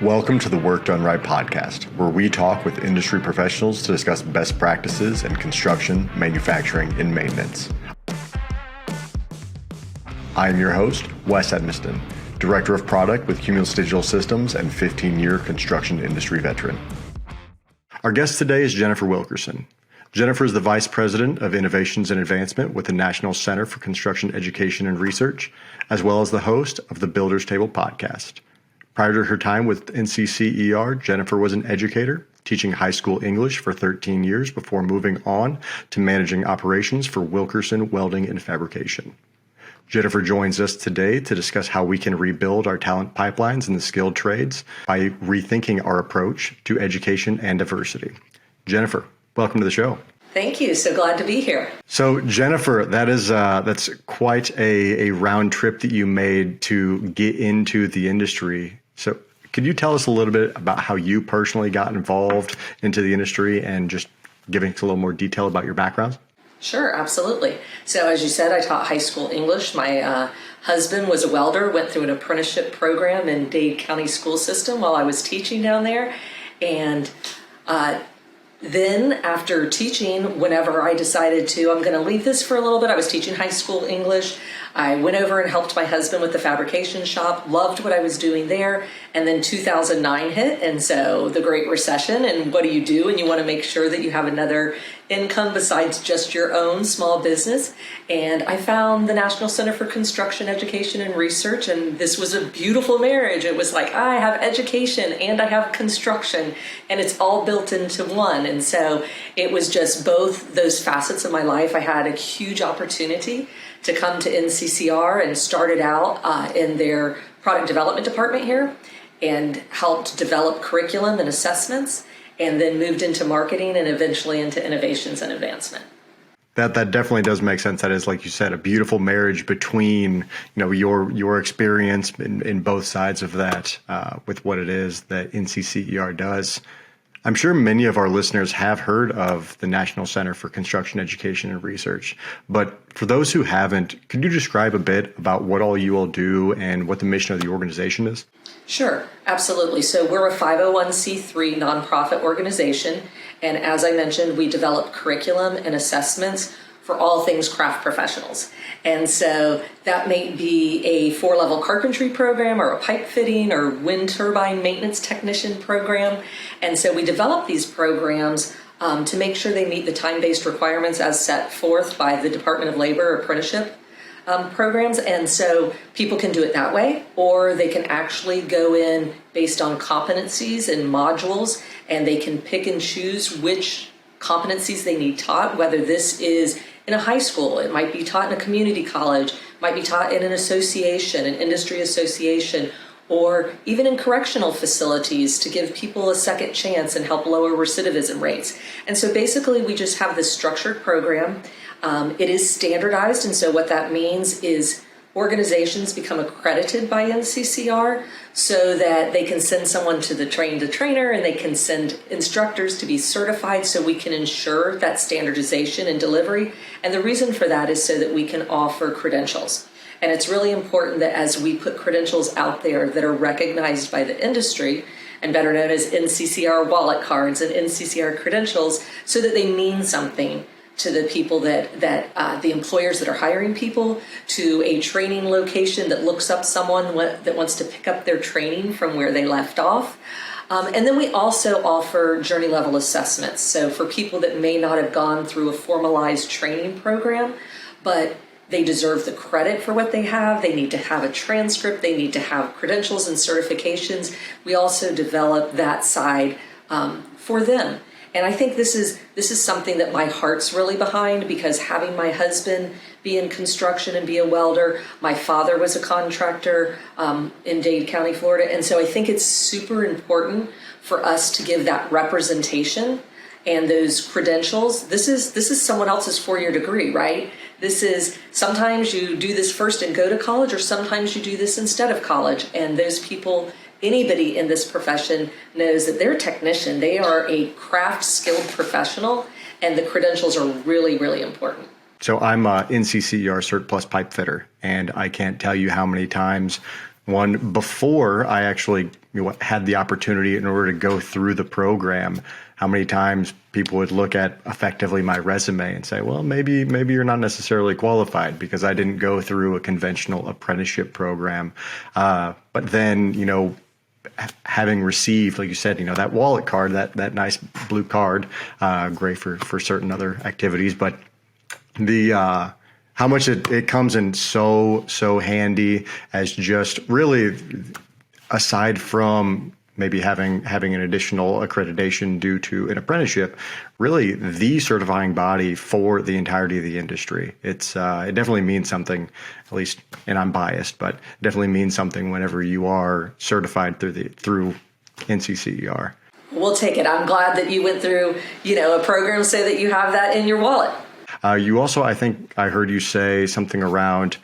Welcome to the Work Done Right podcast, where we talk with industry professionals to discuss best practices in construction, manufacturing, and maintenance. I am your host, Wes Edmiston, Director of Product with Cumulus Digital Systems and 15-year construction industry veteran. Our guest today is Jennifer Wilkerson. Jennifer is the Vice President of Innovations and Advancement with the National Center for Construction Education and Research, as well as the host of the Builders Table podcast. Prior to her time with NCCER, Jennifer was an educator, teaching high school English for 13 years before moving on to managing operations for Wilkerson Welding and Fabrication. Jennifer joins us today to discuss how we can rebuild our talent pipelines in the skilled trades by rethinking our approach to education and diversity. Jennifer, welcome to the show. Thank you. So glad to be here. So Jennifer, that's quite a round trip that you made to get into the industry. So could you tell us a little bit about how you personally got involved into the industry and just giving us a little more detail about your background? Sure, absolutely. So as you said, I taught high school English. My husband was a welder, went through an apprenticeship program in Dade County school system while I was teaching down there. And then after teaching, whenever I decided I'm going to leave this for a little bit, I was teaching high school English. I went over and helped my husband with the fabrication shop, loved what I was doing there. And then 2009 hit. And so the Great Recession, and what do? And you want to make sure that you have another income besides just your own small business. And I found the National Center for Construction Education and Research, and this was a beautiful marriage. It was like, I have education and I have construction, and it's all built into one. And so it was just both those facets of my life. I had a huge opportunity to come to NCCER and started out in their product development department here and helped develop curriculum and assessments, and then moved into marketing and eventually into innovations and advancement. That definitely does make sense. That is, like you said, a beautiful marriage between your experience in both sides of that with what it is that NCCER does. I'm sure many of our listeners have heard of the National Center for Construction Education and Research, but for those who haven't, could you describe a bit about what all you all do and what the mission of the organization is? Sure, absolutely. So we're a 501c3 nonprofit organization, and as I mentioned, we develop curriculum and assessments for all things craft professionals. And so that may be a 4-level carpentry program or a pipe fitting or wind turbine maintenance technician program. And so we develop these programs to make sure they meet the time-based requirements as set forth by the Department of Labor apprenticeship programs. And so people can do it that way, or they can actually go in based on competencies and modules, and they can pick and choose which competencies they need taught, whether this is in a high school, it might be taught in a community college, might be taught in an association, an industry association, or even in correctional facilities to give people a second chance and help lower recidivism rates. And so basically we just have this structured program. It is standardized, and so what that means is organizations become accredited by NCCER so that they can send someone to the trainer, and they can send instructors to be certified so we can ensure that standardization and delivery. And the reason for that is so that we can offer credentials. And it's really important that as we put credentials out there that are recognized by the industry, and better known as NCCER wallet cards and NCCER credentials, so that they mean something to the people that the employers that are hiring people, to a training location that looks up someone that wants to pick up their training from where they left off. And then we also offer journey level assessments. So for people that may not have gone through a formalized training program, but they deserve the credit for what they have. They need to have a transcript. They need to have credentials and certifications. We also develop that side for them. And I think this is something that my heart's really behind, because having my husband be in construction and be a welder, my father was a contractor in Dade County, Florida. And so I think it's super important for us to give that representation and those credentials. This is someone else's 4-year degree, right? This is, sometimes you do this first and go to college, or sometimes you do this instead of college. And those people, anybody in this profession knows that they're a technician. They are a craft skilled professional, and the credentials are really, really important. So I'm a NCCER Cert Plus pipe fitter, and I can't tell you how many times, before I actually had the opportunity in order to go through the program, how many times people would look at effectively my resume and say, well, maybe you're not necessarily qualified because I didn't go through a conventional apprenticeship program. But then, having received, like you said, that wallet card, that nice blue card, great for certain other activities, but how much it comes in so handy as just really, aside from maybe having an additional accreditation due to an apprenticeship, really the certifying body for the entirety of the industry. It definitely means something, at least, and I'm biased, but definitely means something whenever you are certified through NCCER. We'll take it. I'm glad that you went through, a program so that you have that in your wallet. You also, I think I heard you say something around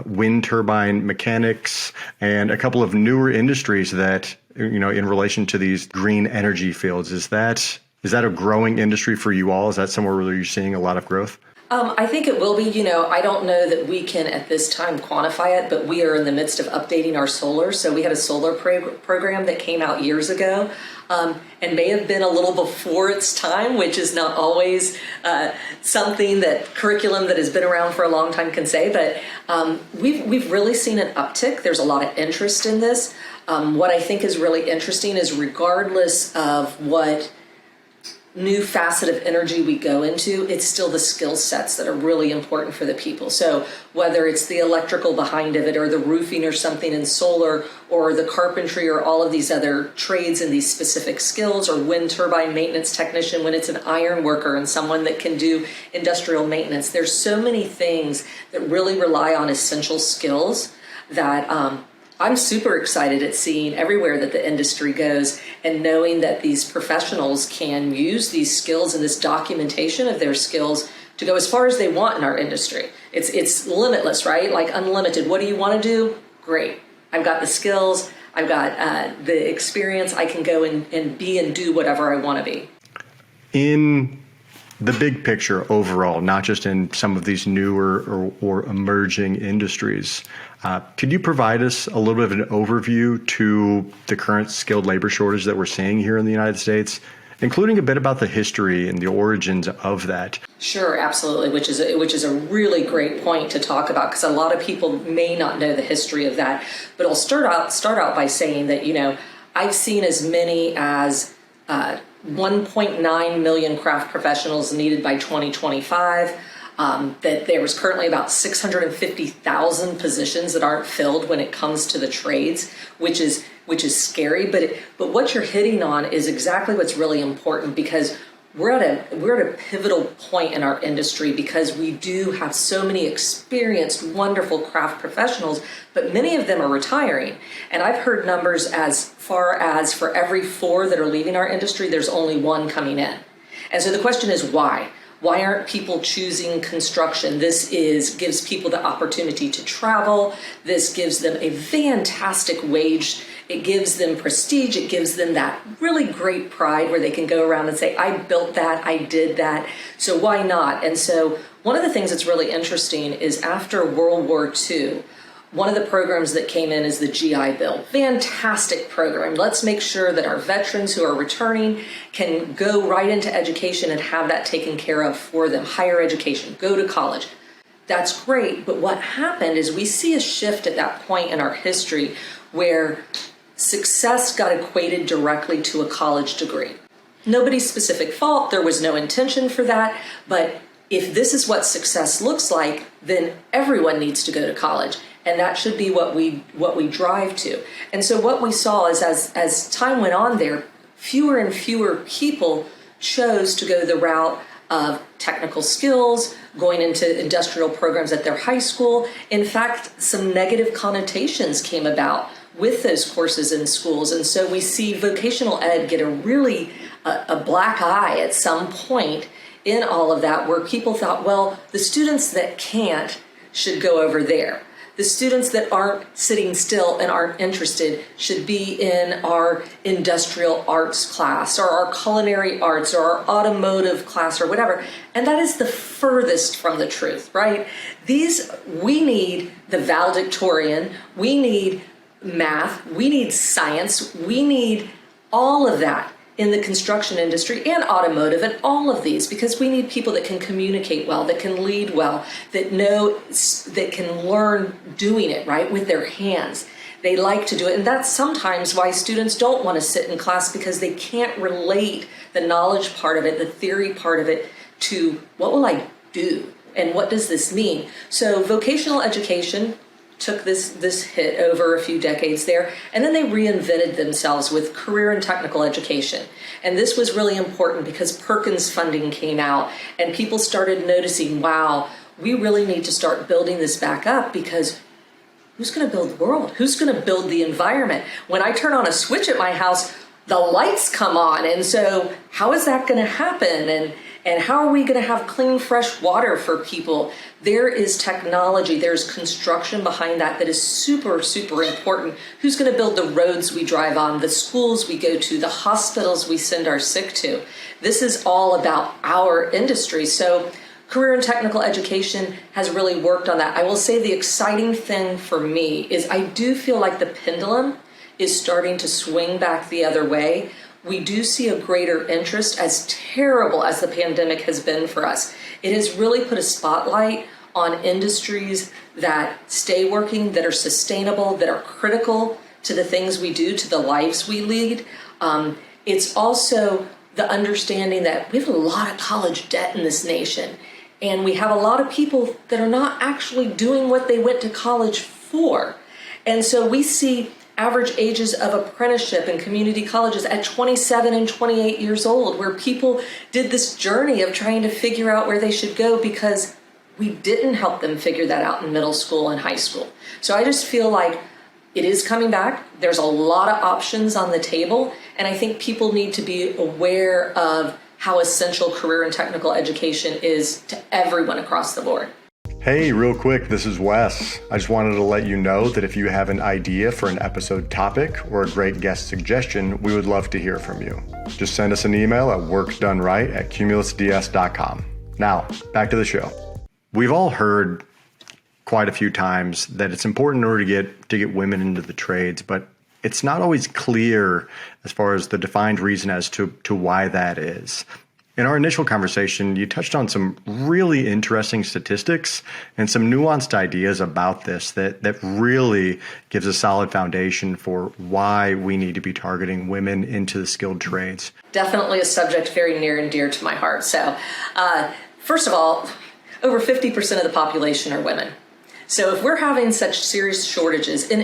wind turbine mechanics and a couple of newer industries that, in relation to these green energy fields. Is that a growing industry for you all? Is that somewhere where you're seeing a lot of growth? I think it will be. I don't know that we can at this time quantify it, but we are in the midst of updating our solar. So we had a solar program that came out years ago and may have been a little before its time, which is not always something that curriculum that has been around for a long time can say. But we've really seen an uptick. There's a lot of interest in this. What I think is really interesting is regardless of what new facet of energy we go into, it's still the skill sets that are really important for the people. So whether it's the electrical behind of it or the roofing or something in solar or the carpentry or all of these other trades and these specific skills, or wind turbine maintenance technician when it's an iron worker and someone that can do industrial maintenance, there's so many things that really rely on essential skills that I'm super excited at seeing everywhere that the industry goes and knowing that these professionals can use these skills and this documentation of their skills to go as far as they want in our industry. It's limitless, right? Like unlimited. What do you want to do? Great. I've got the skills. I've got the experience. I can go and be and do whatever I want to be. In the big picture overall, not just in some of these newer or emerging industries, could you provide us a little bit of an overview to the current skilled labor shortage that we're seeing here in the United States, including a bit about the history and the origins of that? Sure, absolutely, which is a really great point to talk about because a lot of people may not know the history of that. But I'll start out by saying that, I've seen as many as 1.9 million craft professionals needed by 2025. That there was currently about 650,000 positions that aren't filled when it comes to the trades, which is scary. But what you're hitting on is exactly what's really important because we're at a pivotal point in our industry because we do have so many experienced, wonderful craft professionals, but many of them are retiring. And I've heard numbers as far as for every 4 that are leaving our industry, there's only 1 coming in. And so the question is why? Why aren't people choosing construction? This gives people the opportunity to travel. This gives them a fantastic wage. It gives them prestige. It gives them that really great pride where they can go around and say, I built that, I did that. So why not? And so one of the things that's really interesting is after World War II, one of the programs that came in is the GI Bill. Fantastic program. Let's make sure that our veterans who are returning can go right into education and have that taken care of for them. Higher education, go to college. That's great. But what happened is we see a shift at that point in our history where success got equated directly to a college degree. Nobody's specific fault. There was no intention for that. But if this is what success looks like, then everyone needs to go to college. And that should be what we drive to. And so what we saw is as time went on there, fewer and fewer people chose to go the route of technical skills, going into industrial programs at their high school. In fact, some negative connotations came about with those courses in schools. And so we see vocational ed get a black eye at some point in all of that, where people thought, well, the students that can't should go over there. The students that aren't sitting still and aren't interested should be in our industrial arts class or our culinary arts or our automotive class or whatever. And that is the furthest from the truth, right? We need the valedictorian. We need math, we need science, we need all of that in the construction industry and automotive and all of these, because we need people that can communicate well, that can lead well, that know, that can learn doing it, right, with their hands. They like to do it. And that's sometimes why students don't want to sit in class, because they can't relate the knowledge part of it, the theory part of it, to what will I do and what does this mean? So vocational education took this hit over a few decades there, and then they reinvented themselves with career and technical education. And this was really important because Perkins funding came out and people started noticing, wow, we really need to start building this back up, because who's going to build the world? Who's going to build the environment? When I turn on a switch at my house, the lights come on. And so how is that going to happen? And how are we going to have clean, fresh water for people? There is technology, there's construction behind that is super, super important. Who's going to build the roads we drive on, the schools we go to, the hospitals we send our sick to? This is all about our industry. So career and technical education has really worked on that. I will say the exciting thing for me is I do feel like the pendulum is starting to swing back the other way. We do see a greater interest, as terrible as the pandemic has been for us. It has really put a spotlight on industries that stay working, that are sustainable, that are critical to the things we do, to the lives we lead. It's also the understanding that we have a lot of college debt in this nation, and we have a lot of people that are not actually doing what they went to college for. And so we see average ages of apprenticeship in community colleges at 27 and 28 years old, where people did this journey of trying to figure out where they should go because we didn't help them figure that out in middle school and high school. So I just feel like it is coming back. There's a lot of options on the table, and I think people need to be aware of how essential career and technical education is to everyone across the board. Hey, real quick, this is Wes. I just wanted to let you know that if you have an idea for an episode topic or a great guest suggestion, we would love to hear from you. Just send us an email at workdoneright@cumulusds.com. Now, back to the show. We've all heard quite a few times that it's important in order to get women into the trades, but it's not always clear as far as the defined reason as to why that is. In our initial conversation, you touched on some really interesting statistics and some nuanced ideas about this that really gives a solid foundation for why we need to be targeting women into the skilled trades. Definitely a subject very near and dear to my heart. So, first of all, over 50% of the population are women. So if we're having such serious shortages in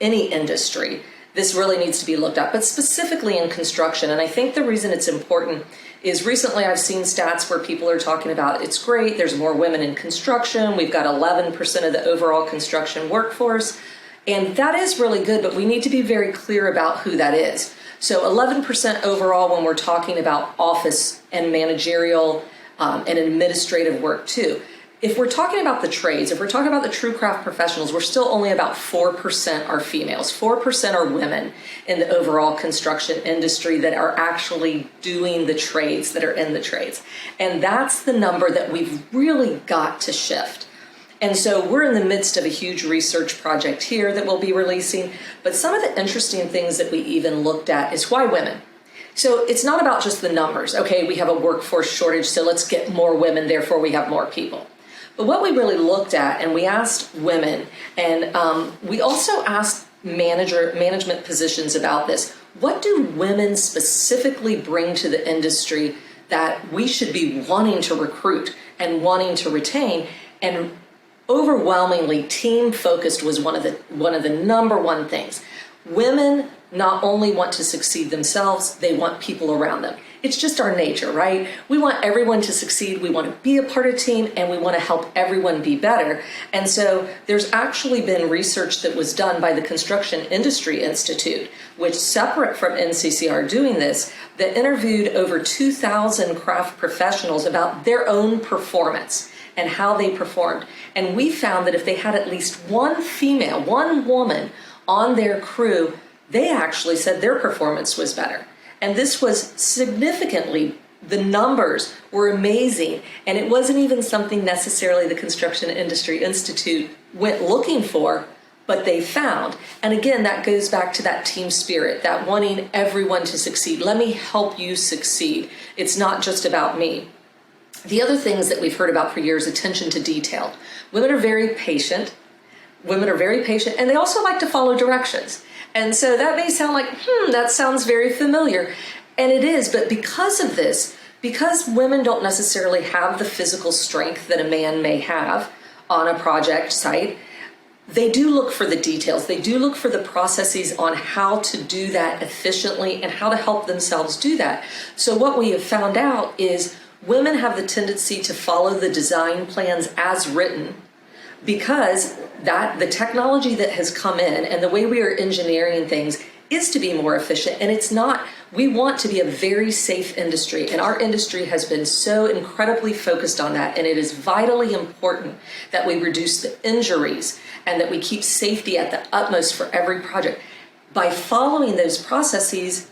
any industry, this really needs to be looked at, but specifically in construction. And I think the reason it's important is recently I've seen stats where people are talking about it's great, there's more women in construction, we've got 11% of the overall construction workforce, and that is really good, but we need to be very clear about who that is. So 11% overall when we're talking about office and managerial and administrative work too. If we're talking about the trades, if we're talking about the true craft professionals, we're still only about 4% are females. 4% are women in the overall construction industry that are actually doing the trades, that are in the trades. And that's the number that we've really got to shift. And so we're in the midst of a huge research project here that we'll be releasing. But some of the interesting things that we even looked at is why women? So it's not about just the numbers. Okay, we have a workforce shortage, so let's get more women, therefore we have more people. But what we really looked at, and we asked women, and we also asked management positions about this. What do women specifically bring to the industry that we should be wanting to recruit and wanting to retain? And overwhelmingly, team focused was one of the number one things. Women not only want to succeed themselves, they want people around them. It's just our nature, right? We want everyone to succeed. We want to be a part of a team, and we want to help everyone be better. And so there's actually been research that was done by the Construction Industry Institute, which separate from NCCER doing this, that interviewed over 2,000 craft professionals about their own performance and how they performed. And we found that if they had at least one female, one woman on their crew, they actually said their performance was better. And this was significantly, the numbers were amazing. And it wasn't even something necessarily the Construction Industry Institute went looking for, But they found, and again, that goes back to that team spirit, that wanting everyone to succeed. Let me help you succeed. It's not just about me. The other things that we've heard about for years, attention to detail. Women are very patient. And they also like to follow directions. And so that may sound like, that sounds very familiar. And it is, but because of this, because women don't necessarily have the physical strength that a man may have on a project site, they do look for the details. They do look for the processes on how to do that efficiently and how to help themselves do that. So what we have found out is women have the tendency to follow the design plans as written, because that the technology that has come in and the way we are engineering things is to be more efficient. And it's not, we want to be a very safe industry, and our industry has been so incredibly focused on that. And it is vitally important that we reduce the injuries and that we keep safety at the utmost for every project. By following those processes,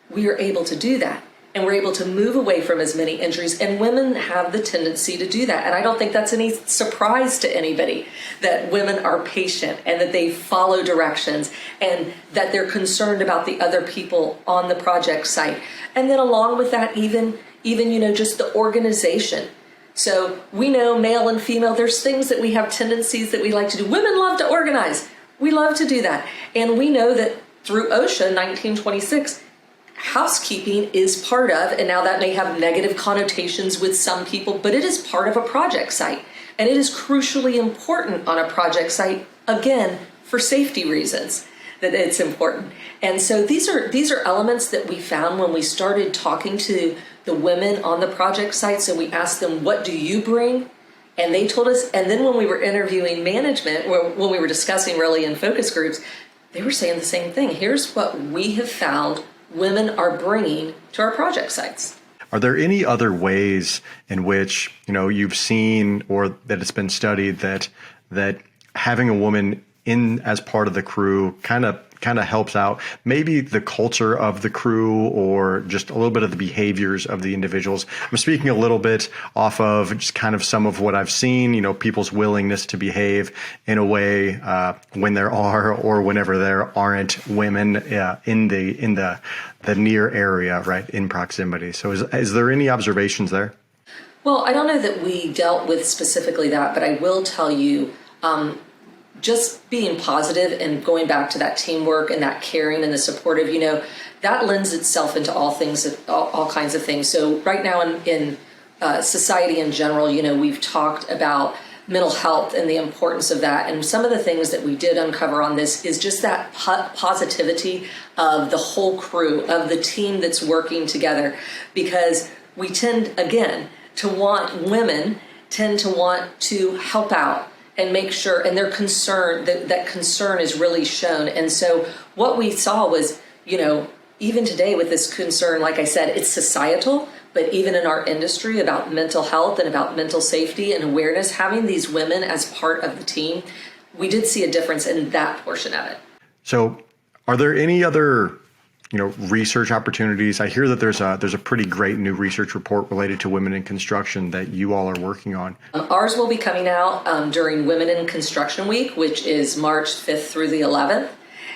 we are able to do that. And we're able to move away from as many injuries, and women have the tendency to do that. And I don't think that's any surprise to anybody that women are patient and that they follow directions and that they're concerned about the other people on the project site. And then along with that, even just the organization. So we know male and female, there's things that we have tendencies that we like to do. Women love to organize. We love to do that. And we know that through OSHA 1926, housekeeping is part of, and now that may have negative connotations with some people, but it is part of a project site. And it is crucially important on a project site, again, for safety reasons, that it's important. And so these are elements that we found when we started talking to the women on the project sites, and we asked them, what do you bring? And they told us, and then when we were interviewing management, when we were discussing really in focus groups, they were saying the same thing. Here's what we have found women are bringing to our project sites. Are there any other ways in which, you've seen or that it's been studied that having a woman in as part of the crew kind of helps out maybe the culture of the crew or just a little bit of the behaviors of the individuals? I'm speaking a little bit off of just kind of some of what I've seen, people's willingness to behave in a way when there are or whenever there aren't women in the near area, right, in proximity. So is there any observations there? Well, I don't know that we dealt with specifically that, but I will tell you, just being positive and going back to that teamwork and that caring and the supportive, that lends itself into all kinds of things. So right now in society in general, we've talked about mental health and the importance of that. And some of the things that we did uncover on this is just that positivity of the whole crew, of the team that's working together, because we tend, again, women tend to want to help out and make sure, and their concern, that concern is really shown. And so what we saw was, even today with this concern, like I said, it's societal, but even in our industry about mental health and about mental safety and awareness, having these women as part of the team, we did see a difference in that portion of it. So are there any other research opportunities? I hear that there's a pretty great new research report related to women in construction that you all are working on. Ours will be coming out during Women in Construction Week, which is March 5th through the 11th.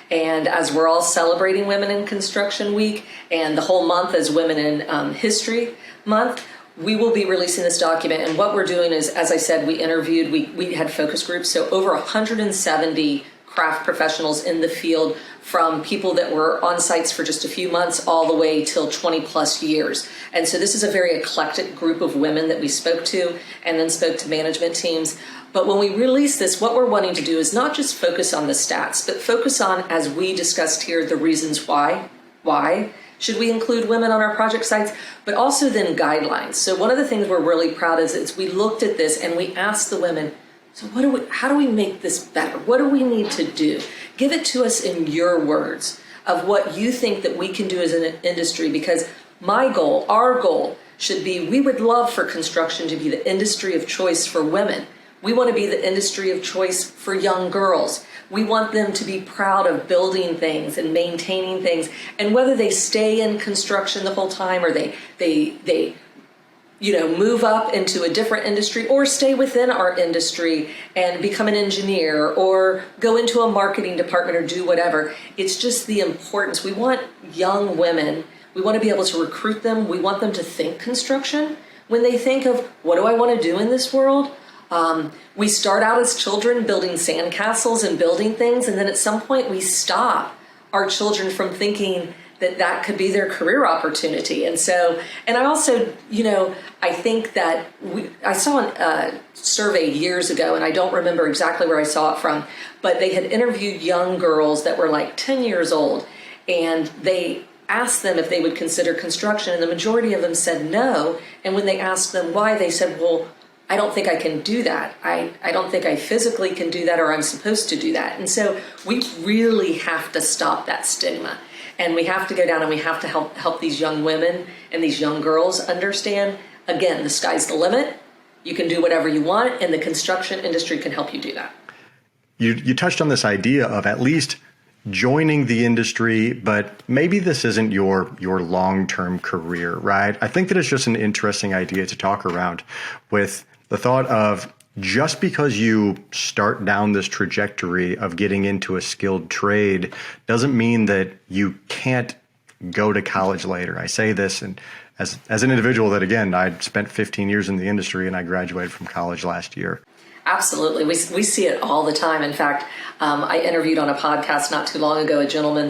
And as we're all celebrating Women in Construction Week and the whole month as Women in History Month, we will be releasing this document. And what we're doing is, as I said, we had focus groups, so over 170 craft professionals in the field, from people that were on sites for just a few months all the way till 20 plus years. And so this is a very eclectic group of women that we spoke to and then spoke to management teams. But when we release this, what we're wanting to do is not just focus on the stats, but focus on, as we discussed here, the reasons why. Why should we include women on our project sites, but also then guidelines. So one of the things we're really proud of is we looked at this and we asked the women, so how do we make this better? What do we need to do? Give it to us in your words of what you think that we can do as an industry, because our goal should be, we would love for construction to be the industry of choice for women. We want to be the industry of choice for young girls. We want them to be proud of building things and maintaining things. And whether they stay in construction the whole time or they move up into a different industry or stay within our industry and become an engineer or go into a marketing department or do whatever. It's just the importance. We want young women, we want to be able to recruit them. We want them to think construction. When they think of what do I want to do in this world, we start out as children building sandcastles and building things, and then at some point we stop our children from thinking that could be their career opportunity. And so, and I also, I think that I saw a survey years ago, and I don't remember exactly where I saw it from, but they had interviewed young girls that were like 10 years old, and they asked them if they would consider construction, and the majority of them said no. And when they asked them why, they said, well, I don't think I can do that. I don't think I physically can do that, or I'm supposed to do that. And so we really have to stop that stigma. And we have to go down and we have to help these young women and these young girls understand, again, the sky's the limit. You can do whatever you want, and the construction industry can help you do that. You touched on this idea of at least joining the industry, but maybe this isn't your long-term career, right? I think that it's just an interesting idea to talk around, with the thought of just because you start down this trajectory of getting into a skilled trade doesn't mean that you can't go to college later. I say this and as an individual that, again, I spent 15 years in the industry and I graduated from college last year. Absolutely. We see it all the time. In fact, I interviewed on a podcast not too long ago a gentleman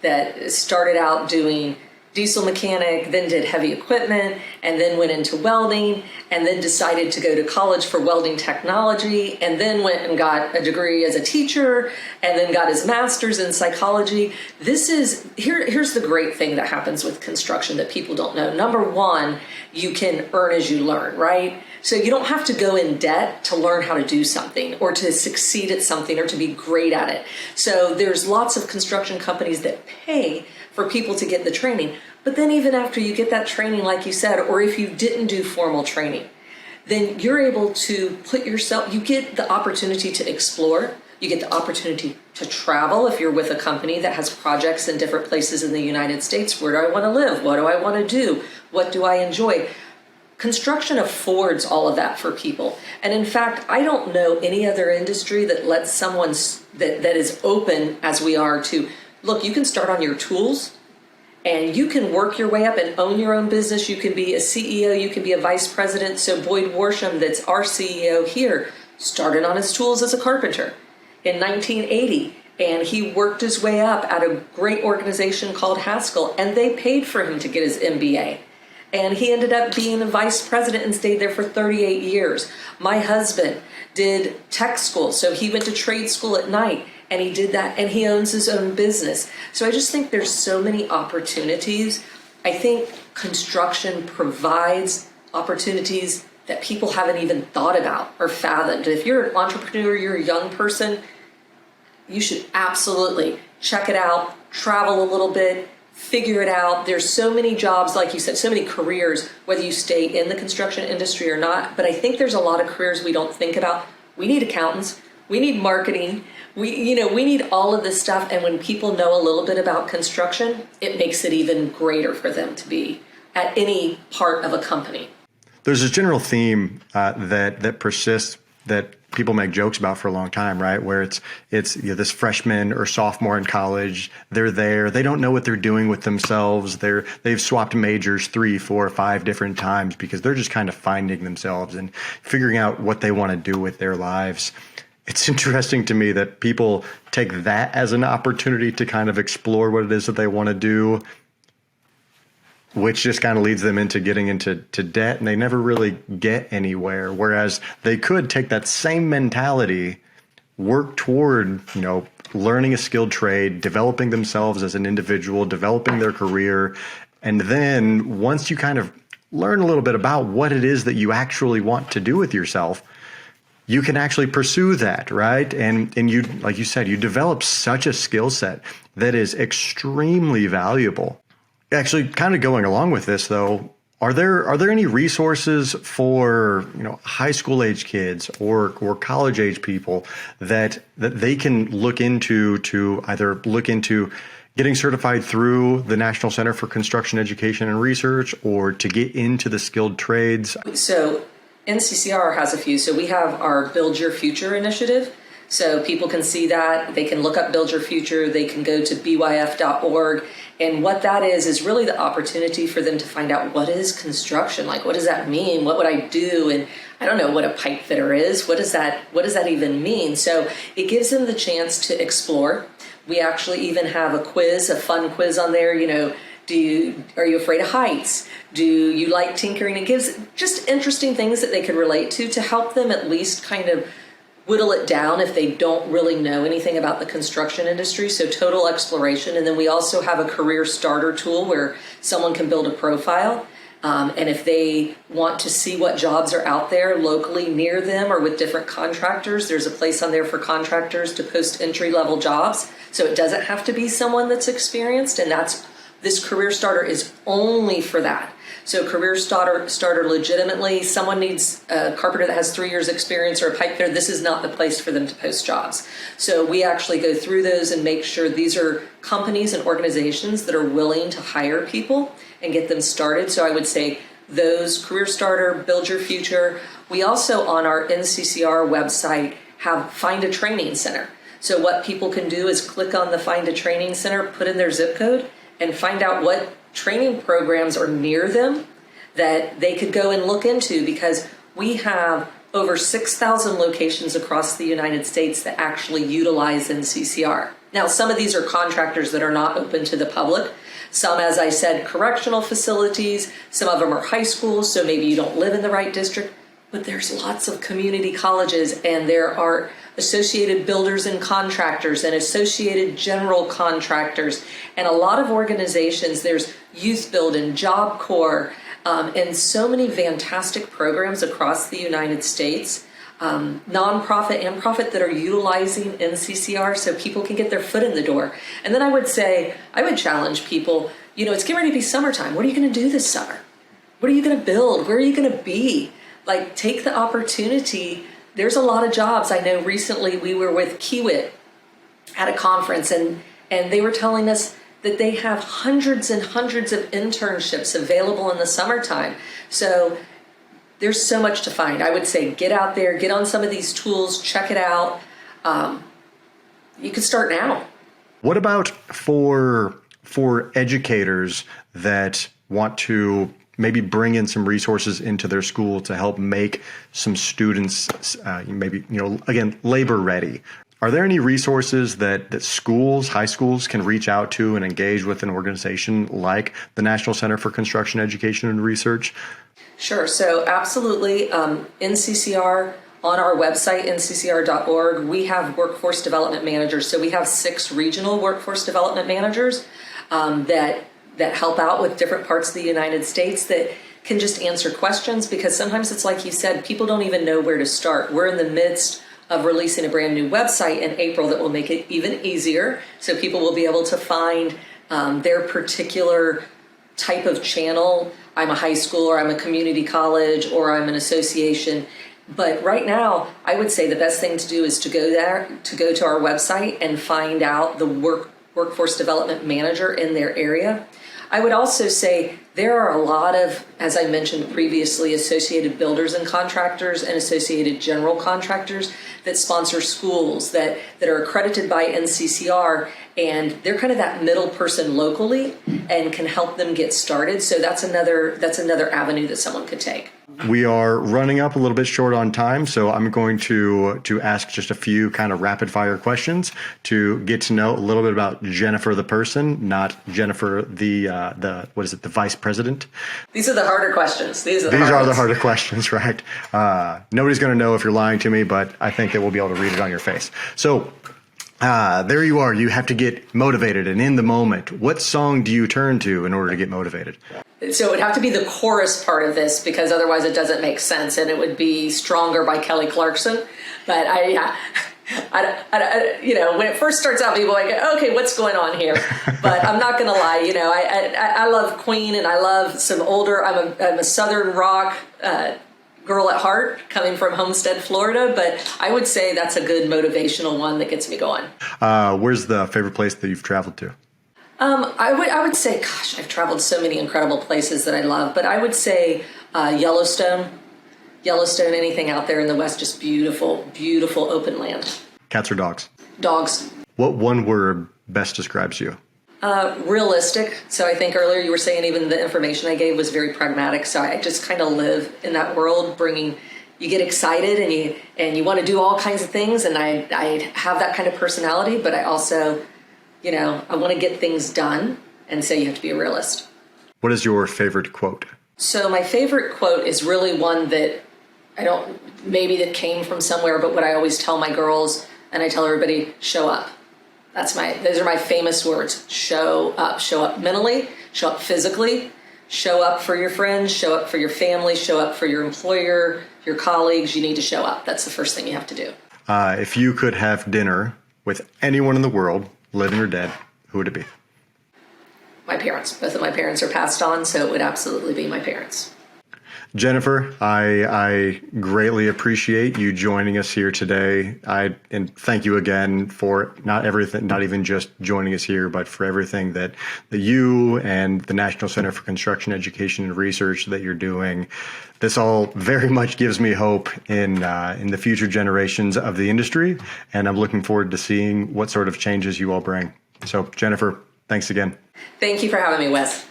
that started out doing diesel mechanic, then did heavy equipment, and then went into welding, and then decided to go to college for welding technology, and then went and got a degree as a teacher, and then got his master's in psychology. Here's the great thing that happens with construction that people don't know. Number one, you can earn as you learn, right? So you don't have to go in debt to learn how to do something or to succeed at something or to be great at it. So there's lots of construction companies that pay for people to get the training. But then even after you get that training, like you said, or if you didn't do formal training, then you're able to you get the opportunity to explore. You get the opportunity to travel if you're with a company that has projects in different places in the United States. Where do I want to live? What do I want to do? What do I enjoy? Construction affords all of that for people. And in fact, I don't know any other industry that lets someone that is open as we are to, look, you can start on your tools and you can work your way up and own your own business. You can be a CEO, you can be a vice president. So Boyd Worsham, that's our CEO here, started on his tools as a carpenter in 1980. And he worked his way up at a great organization called Haskell, and they paid for him to get his MBA. And he ended up being a vice president and stayed there for 38 years. My husband did tech school, so he went to trade school at night, and he did that, and he owns his own business. So I just think there's so many opportunities. I think construction provides opportunities that people haven't even thought about or fathomed. If you're an entrepreneur, you're a young person, you should absolutely check it out, travel a little bit, figure it out. There's so many jobs, like you said, so many careers, whether you stay in the construction industry or not. But I think there's a lot of careers we don't think about. We need accountants. We need marketing. We need all of this stuff. And when people know a little bit about construction, it makes it even greater for them to be at any part of a company. There's this general theme that persists that people make jokes about for a long time, right? Where it's this freshman or sophomore in college, they're there, they don't know what they're doing with themselves. They've swapped majors 3, 4, 5 different times because they're just kind of finding themselves and figuring out what they want to do with their lives. It's interesting to me that people take that as an opportunity to kind of explore what it is that they want to do, which just kind of leads them into getting into debt, and they never really get anywhere. Whereas they could take that same mentality, work toward, learning a skilled trade, developing themselves as an individual, developing their career. And then once you kind of learn a little bit about what it is that you actually want to do with yourself, you can actually pursue that, right? And you, like you said, you develop such a skill set that is extremely valuable. Actually, kind of going along with this, though, are there any resources for high school age kids or college age people that they can look into to either look into getting certified through the National Center for Construction Education and Research, or to get into the skilled trades? So NCCER has a few. So we have our Build Your Future initiative. So people can see that. They can look up Build Your Future. They can go to byf.org. And what that is really the opportunity for them to find out, what is construction? Like, what does that mean? What would I do? And I don't know what a pipe fitter is. What does that even mean? So it gives them the chance to explore. We actually even have a quiz, a fun quiz on there. You know, are you afraid of heights? Do you like tinkering? It gives just interesting things that they can relate to help them at least kind of whittle it down if they don't really know anything about the construction industry. So total exploration. And then we also have a career starter tool where someone can build a profile. And if they want to see what jobs are out there locally near them or with different contractors, there's a place on there for contractors to post entry-level jobs. So it doesn't have to be someone that's experienced, and this career starter is only for that. So career starter legitimately, someone needs a carpenter that has 3 years experience or a pipe fitter, this is not the place for them to post jobs. So we actually go through those and make sure these are companies and organizations that are willing to hire people and get them started. So I would say those, career starter, Build Your Future. We also on our NCCR website have Find a Training Center. So what people can do is click on the Find a Training Center, put in their zip code, and find out what training programs are near them that they could go and look into, because we have over 6,000 locations across the United States that actually utilize NCCR. Now, some of these are contractors that are not open to the public. Some, as I said, correctional facilities. Some of them are high schools, so maybe you don't live in the right district. But there's lots of community colleges, and there are associated builders and contractors and associated general contractors, and a lot of organizations. There's Youth Build and Job Corps, and so many fantastic programs across the United States, nonprofit and profit, that are utilizing NCCR so people can get their foot in the door. And then I would challenge people, you know, it's getting ready to be summertime. What are you going to do this summer? What are you going to build? Where are you going to be? Like, take the opportunity. There's a lot of jobs. I know recently we were with Kiewit at a conference, and they were telling us that they have hundreds and hundreds of internships available in the summertime. So there's so much to find. I would say get out there, get on some of these tools, check it out. You can start now. What about for educators that want to maybe bring in some resources into their school to help make some students maybe, you know, again, labor ready? Are there any resources that schools, high schools, can reach out to and engage with an organization like the National Center for Construction Education and Research? Sure. So absolutely. NCCR, on our website, nccr.org, we have workforce development managers. So we have 6 regional workforce development managers that help out with different parts of the United States that can just answer questions, because sometimes it's like you said, people don't even know where to start. We're in the midst of releasing a brand new website in April that will make it even easier, so people will be able to find their particular type of channel. I'm a high school, or I'm a community college, or I'm an association. But right now, I would say the best thing to do is to go to our website and find out the workforce development manager in their area. I would also say there are a lot of, as I mentioned previously, associated builders and contractors and associated general contractors that sponsor schools that are accredited by NCCR, and they're kind of that middle person locally and can help them get started. So that's another avenue that someone could take. We are running up a little bit short on time, so I'm going to ask just a few kind of rapid fire questions to get to know a little bit about Jennifer the person, not Jennifer the vice president. These are the harder questions. These are the harder questions, right? Nobody's going to know if you're lying to me, but I think that we'll be able to read it on your face. So there you are. You have to get motivated and in the moment. What song do you turn to in order to get motivated? So it would have to be the chorus part of this, because otherwise it doesn't make sense, and it would be Stronger by Kelly Clarkson. But I you know, when it first starts out, people are like, okay, what's going on here? But I'm not going to lie, you know, I love Queen, and I love some older, I'm a Southern rock girl at heart, coming from Homestead, Florida, but I would say that's a good motivational one that gets me going. Where's the favorite place that you've traveled to? I would say, gosh, I've traveled so many incredible places that I love, but I would say Yellowstone, anything out there in the West, just beautiful, beautiful open land. Cats or dogs? Dogs. What one word best describes you? Realistic. So I think earlier you were saying even the information I gave was very pragmatic. So I just kind of live in that world, you get excited and you want to do all kinds of things. And I have that kind of personality, but I also, I want to get things done. And so you have to be a realist. What is your favorite quote? So my favorite quote is really one that maybe that came from somewhere, but what I always tell my girls and I tell everybody, show up. Those are my famous words. Show up mentally, show up physically, show up for your friends, show up for your family, show up for your employer, your colleagues. You need to show up. That's the first thing you have to do. If you could have dinner with anyone in the world, living or dead, who would it be? My parents. Both of my parents are passed on, so it would absolutely be my parents. Jennifer, I greatly appreciate you joining us here today. And thank you again for not even just joining us here, but for everything that you and the National Center for Construction Education and Research that you're doing. This all very much gives me hope in the future generations of the industry, and I'm looking forward to seeing what sort of changes you all bring. So, Jennifer, thanks again. Thank you for having me, Wes.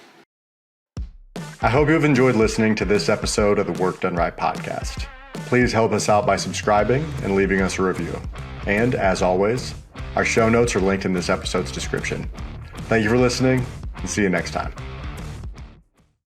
I hope you have enjoyed listening to this episode of the Work Done Right podcast. Please help us out by subscribing and leaving us a review. And as always, our show notes are linked in this episode's description. Thank you for listening, and see you next time.